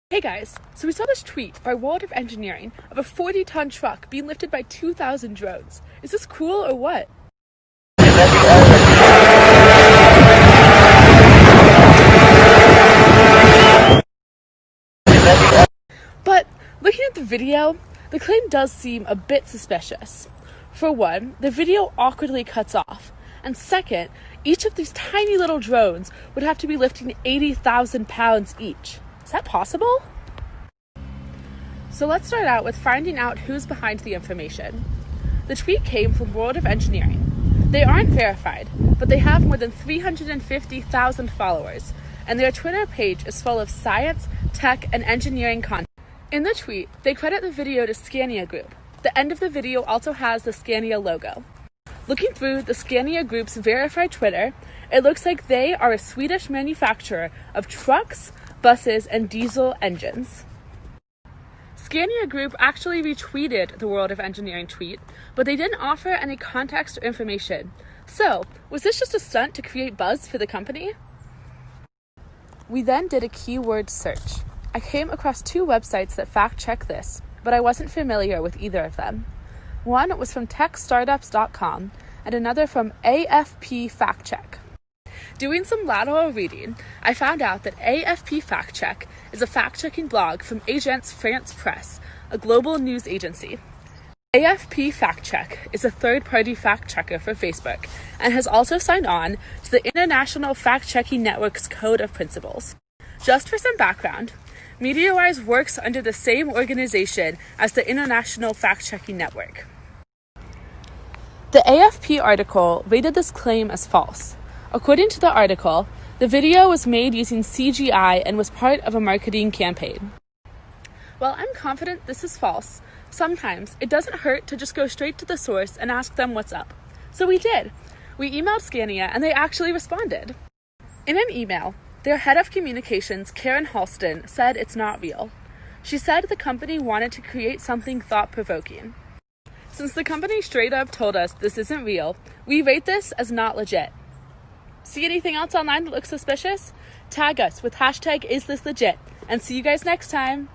Hey guys, so we saw this tweet by World of Engineering of a 40-ton truck being lifted by 2,000 drones. Is this cool or what? But looking at the video, the claim does seem a bit suspicious. For one, the video awkwardly cuts off. And second, each of these tiny little drones would have to be lifting 80,000 pounds each. Is that possible? So let's start out with finding out who's behind the information. The tweet came from World of Engineering. They aren't verified, but they have more than 350,000 followers, and their Twitter page is full of science, tech, and engineering content. In the tweet, they credit the video to Scania Group. The end of the video also has the Scania logo. Looking through the Scania Group's verified Twitter, it looks like they are a Swedish manufacturer of trucks, buses, and diesel engines. Scania Group actually retweeted the World of Engineering tweet, but they didn't offer any context or information. So, was this just a stunt to create buzz for the company? We then did a keyword search. I came across two websites that fact-check this, but I wasn't familiar with either of them. One was from techstartups.com and another from AFP Fact Check. Doing some lateral reading, I found out that AFP Fact Check is a fact-checking blog from Agence France Presse, a global news agency. AFP Fact Check is a third-party fact-checker for Facebook and has also signed on to the International Fact-Checking Network's Code of Principles. Just for some background, MediaWise works under the same organization as the International Fact-Checking Network. The AFP article rated this claim as false. According to the article, the video was made using CGI and was part of a marketing campaign. While I'm confident this is false, sometimes it doesn't hurt to just go straight to the source and ask them what's up. So we did. We emailed Scania and they actually responded. In an email, their head of communications, Karen Halston, said it's not real. She said the company wanted to create something thought-provoking. Since the company straight up told us this isn't real, we rate this as not legit. See anything else online that looks suspicious? Tag us with #IsThisLegit and see you guys next time.